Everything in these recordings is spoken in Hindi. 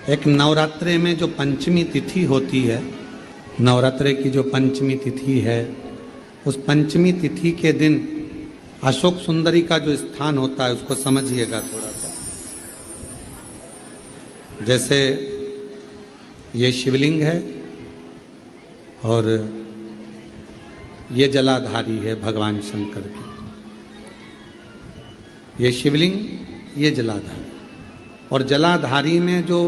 एक नवरात्रे में जो पंचमी तिथि होती है, नवरात्रे की जो पंचमी तिथि है, उस पंचमी तिथि के दिन अशोक सुंदरी का जो स्थान होता है उसको समझिएगा थोड़ा सा। जैसे ये शिवलिंग है और ये जलाधारी है भगवान शंकर की। ये शिवलिंग, ये जलाधारी, और जलाधारी में जो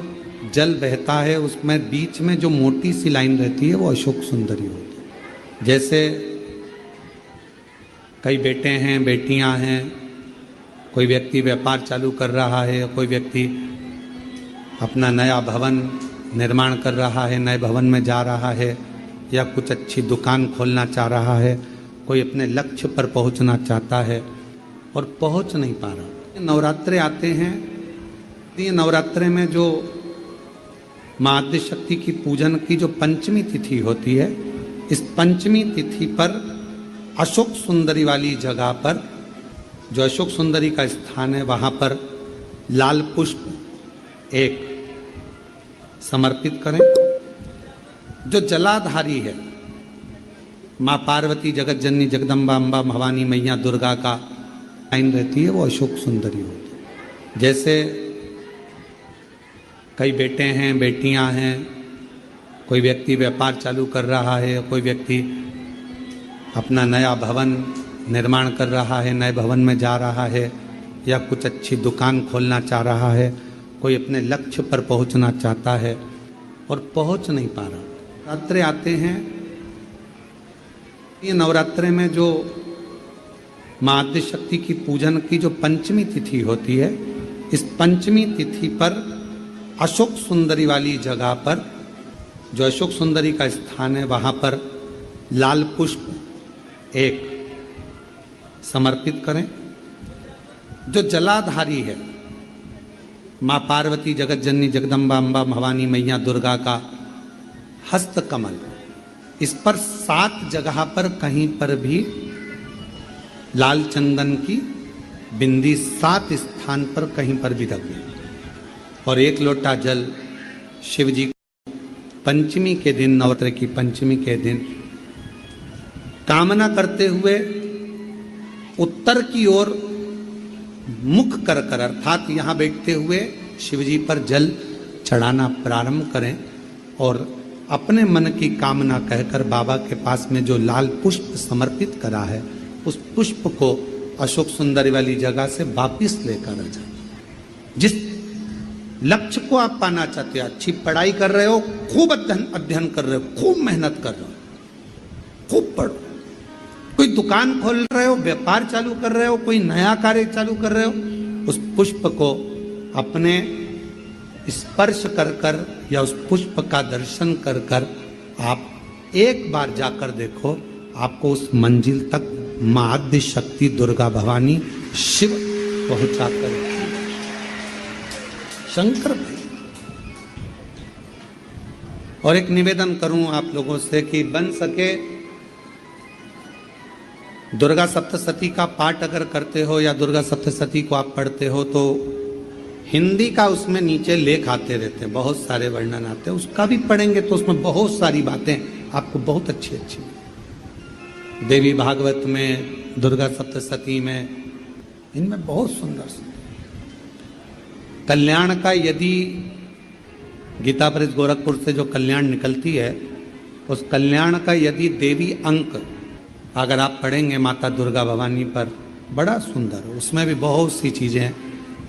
जल बहता है उसमें बीच में जो मोटी सी लाइन रहती है वो अशोक सुंदरी होती है। जैसे कई बेटे हैं, बेटियां हैं, कोई व्यक्ति व्यापार चालू कर रहा है, कोई व्यक्ति अपना नया भवन निर्माण कर रहा है, नए भवन में जा रहा है, या कुछ अच्छी दुकान खोलना चाह रहा है, कोई अपने लक्ष्य पर पहुंचना चाहता है और पहुंच नहीं पा रहा। नवरात्रे आते हैं, ये नवरात्रे में जो माँ आद्य शक्ति की पूजन की जो पंचमी तिथि होती है, इस पंचमी तिथि पर अशोक सुंदरी वाली जगह पर, जो अशोक सुंदरी का स्थान है, वहाँ पर लाल पुष्प एक समर्पित करें। जो जलाधारी है, माँ पार्वती, जगत जननी, जगदम्बा, अम्बा, भवानी, मैया दुर्गा का लाइन रहती है, वो अशोक सुंदरी होती है। जैसे कई बेटे हैं, बेटियां हैं, कोई व्यक्ति व्यापार चालू कर रहा है, कोई व्यक्ति अपना नया भवन निर्माण कर रहा है, नए भवन में जा रहा है, या कुछ अच्छी दुकान खोलना चाह रहा है, कोई अपने लक्ष्य पर पहुंचना चाहता है और पहुंच नहीं पा रहा। नवरात्रे आते हैं, ये नवरात्रे में जो माँ आद्य शक्ति की पूजन की जो पंचमी तिथि होती है, इस पंचमी तिथि पर अशोक सुंदरी वाली जगह पर, जो अशोक सुंदरी का स्थान है, वहाँ पर लाल पुष्प एक समर्पित करें। जो जलाधारी है, माँ पार्वती, जगत जननी, जगदम्बा, अम्बा, भवानी, मैया दुर्गा का हस्त कमल, इस पर 7 जगह पर कहीं पर भी लाल चंदन की बिंदी 7 स्थान पर कहीं पर भी रखें, और 1 लोटा जल शिव जी पंचमी के दिन, नवरात्र की पंचमी के दिन, कामना करते हुए उत्तर की ओर मुख कर कर, अर्थात यहाँ बैठते हुए शिव जी पर जल चढ़ाना प्रारंभ करें, और अपने मन की कामना कहकर बाबा के पास में जो लाल पुष्प समर्पित करा है, उस पुष्प को अशोक सुंदरी वाली जगह से वापिस लेकर आ जाए। जिस लक्ष्य को आप पाना चाहते हो, अच्छी पढ़ाई कर रहे हो, खूब अध्ययन कर रहे हो, खूब मेहनत कर रहे हो, खूब पढ़ो, कोई दुकान खोल रहे हो, व्यापार चालू कर रहे हो, कोई नया कार्य चालू कर रहे हो, उस पुष्प को अपने स्पर्श कर कर या उस पुष्प का दर्शन कर कर आप एक बार जाकर देखो, आपको उस मंजिल तक माँ आद्य शक्ति, दुर्गा, भवानी, शिव पहुंचा कर, शंकर भाई। और एक निवेदन करूं आप लोगों से कि बन सके दुर्गा सप्तशती का पाठ अगर करते हो या दुर्गा सप्तशती को आप पढ़ते हो, तो हिंदी का उसमें नीचे लेख आते रहते हैं, बहुत सारे वर्णन आते हैं, उसका भी पढ़ेंगे तो उसमें बहुत सारी बातें आपको बहुत अच्छी अच्छी, देवी भागवत में, दुर्गा सप्तशती में, इनमें बहुत सुंदर सुंदर कल्याण का, यदि गीता प्रेस गोरखपुर से जो कल्याण निकलती है, उस कल्याण का यदि देवी अंक अगर आप पढ़ेंगे माता दुर्गा भवानी पर, बड़ा सुंदर, उसमें भी बहुत सी चीजें,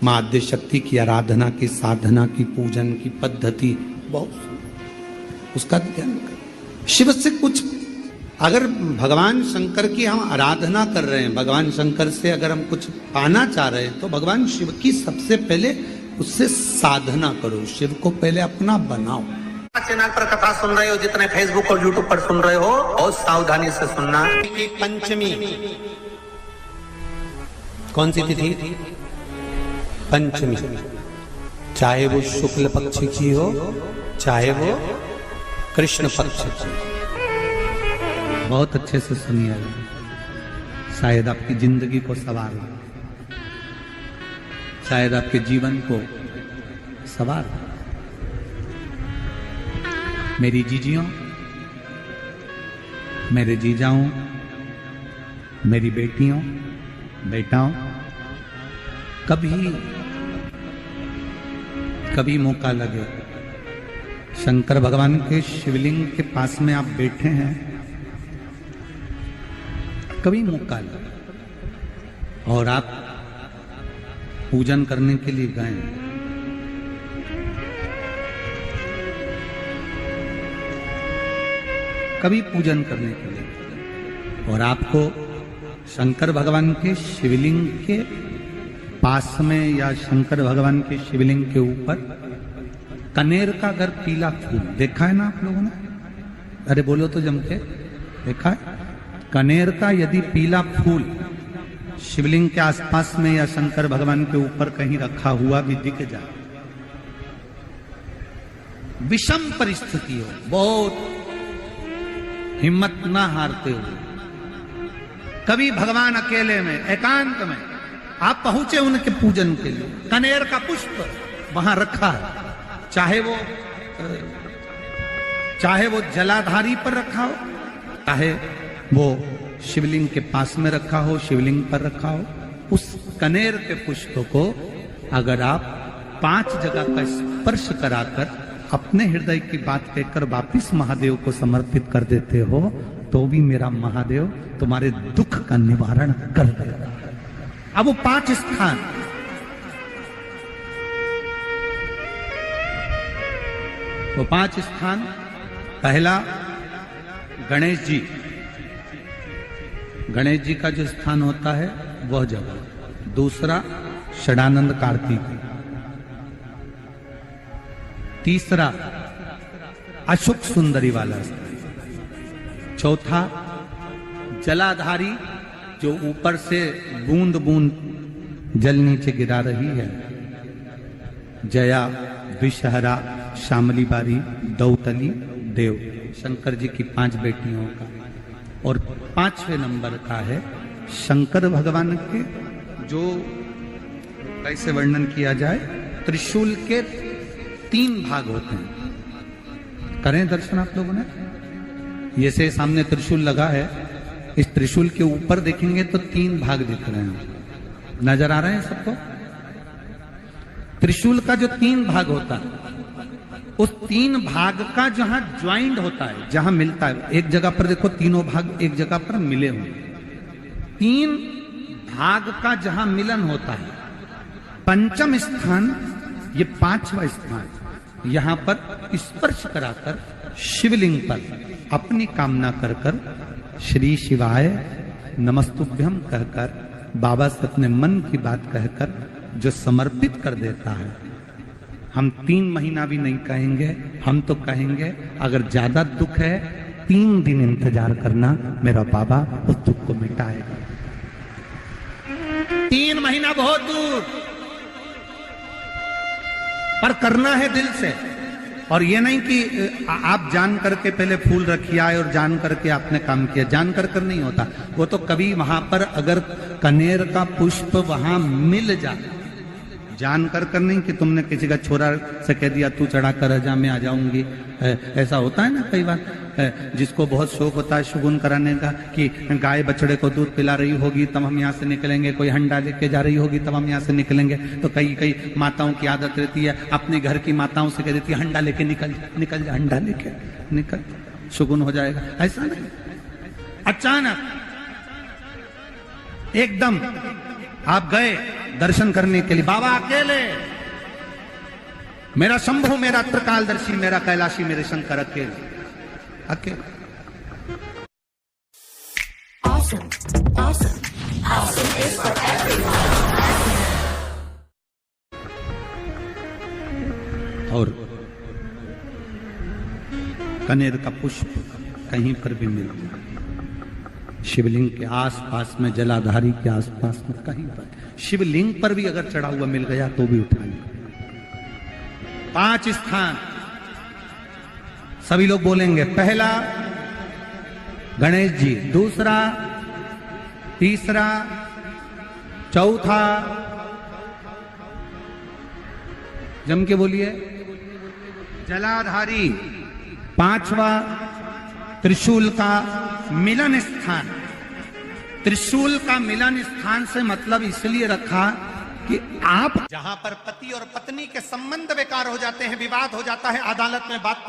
माँ आद्य शक्ति की आराधना की, साधना की, पूजन की पद्धति बहुत सुंदर, उसका ध्यान करें। शिव से कुछ, अगर भगवान शंकर की हम आराधना कर रहे हैं, भगवान शंकर से अगर हम कुछ पाना चाह रहे हैं, तो भगवान शिव की सबसे पहले उससे साधना करो, शिव को पहले अपना बनाओ। चैनल पर कथा सुन रहे हो, जितने फेसबुक और यूट्यूब पर सुन रहे हो, बहुत सावधानी से सुनना। पंचमी कौन सी तिथि? पंचमी, चाहे वो शुक्ल पक्ष की हो, चाहे वो कृष्ण पक्ष की। बहुत अच्छे से सुनिए, शायद आपकी जिंदगी को संवार ले, शायद आपके जीवन को संवार ले। मेरी जीजियों, मेरे जीजाओं, मेरी बेटियों, बेटाओं, कभी मौका लगे, शंकर भगवान के शिवलिंग के पास में आप बैठे हैं, कभी मौका लगे और आप पूजन करने के लिए गए, कभी पूजन करने के लिए और आपको शंकर भगवान के शिवलिंग के पास में या शंकर भगवान के शिवलिंग के ऊपर कनेर का अगर पीला फूल देखा है ना आप लोगों ने? अरे बोलो तो जम के, देखा है? कनेर का यदि पीला फूल शिवलिंग के आसपास में या शंकर भगवान के ऊपर कहीं रखा हुआ भी दिख जाए, विषम परिस्थिति हो, बहुत हिम्मत ना हारते हुए, कभी भगवान अकेले में एकांत में आप पहुंचे उनके पूजन के लिए, कनेर का पुष्प वहां रखा है, चाहे वो जलाधारी पर रखा हो, चाहे वो शिवलिंग के पास में रखा हो, शिवलिंग पर रखा हो, उस कनेर के पुष्प को अगर आप 5 जगह का स्पर्श कराकर अपने हृदय की बात कहकर वापिस महादेव को समर्पित कर देते हो, तो भी मेरा महादेव तुम्हारे दुख का निवारण कर देगा। अब वो 5 स्थान, वो 5 स्थान, पहला गणेश जी, गणेश जी का जो स्थान होता है वह जगह, दूसरा षडानंद कार्तिक, तीसरा अशोक सुंदरी वाला स्थान, चौथा जलाधारी जो ऊपर से बूंद बूंद जल नीचे गिरा रही है, जया, विषहरा, श्यामली बारी, दौतली, देव, शंकर जी की 5 बेटियों का, और 5वें नंबर का है शंकर भगवान के, जो कैसे वर्णन किया जाए, त्रिशूल के 3 भाग होते हैं। करें दर्शन आप लोगों ने? ये से सामने त्रिशूल लगा है, इस त्रिशूल के ऊपर देखेंगे तो 3 भाग दिख रहे हैं, नजर आ रहे हैं सबको? त्रिशूल का जो 3 भाग होता है, उस 3 भाग का जहां ज्वाइंट होता है, जहां मिलता है, एक जगह पर देखो तीनों भाग एक जगह पर मिले हुए, 3 भाग का जहां मिलन होता है, 5वां स्थान, ये 5वां स्थान, यहां पर स्पर्श कराकर शिवलिंग पर अपनी कामना कर कर श्री शिवाय नमस्तुभ्यम कहकर बाबा से अपने मन की बात कहकर जो समर्पित कर देता है, हम 3 महीना भी नहीं कहेंगे, हम तो कहेंगे अगर ज्यादा दुख है 3 दिन इंतजार करना, मेरा बाबा उस दुख को मिटाएगा। 3 महीना बहुत दूर, पर करना है दिल से, और ये नहीं कि आप जान करके पहले फूल रखिए आए और जान करके आपने काम किया, जान कर नहीं होता वो तो, कभी वहां पर अगर कनेर का पुष्प वहां मिल जाए, जान कर नहीं कि तुमने किसी का छोरा से कह दिया तू चढ़ा कर जा, मैं आ जाऊंगी, ऐसा होता है ना कई बार, जिसको बहुत शौक होता है शगुन कराने का, कि गाय बछड़े को दूध पिला रही होगी तब हम यहाँ से निकलेंगे, कोई हंडा लेके जा रही होगी तब हम यहाँ से निकलेंगे, तो कई माताओं की आदत रहती है, अपने घर की माताओं से कह देती है हंडा लेके निकल जा, हंडा लेके निकल, शगुन हो जाएगा। ऐसा नहीं, अचानक एकदम आप गए दर्शन करने के लिए, बाबा अकेले, मेरा शंभु, मेरा त्रिकालदर्शी, मेरा कैलाशी, मेरे शंकर अकेले, अकेले। Awesome. Awesome. Awesome is for everyone. और कनेर का पुष्प कहीं पर भी मिल, शिवलिंग के आसपास में, जलाधारी के आसपास में, कहीं पर, शिवलिंग पर भी अगर चढ़ा हुआ मिल गया तो भी उठा लें। 5 स्थान सभी लोग बोलेंगे, पहला गणेश जी, दूसरा, तीसरा, चौथा, जम के बोलिए, जलाधारी, पांचवा त्रिशूल का मिलन स्थान। त्रिशूल का मिलन स्थान से मतलब इसलिए रखा कि आप जहां पर पति और पत्नी के संबंध बेकार हो जाते हैं, विवाद हो जाता है, अदालत में बात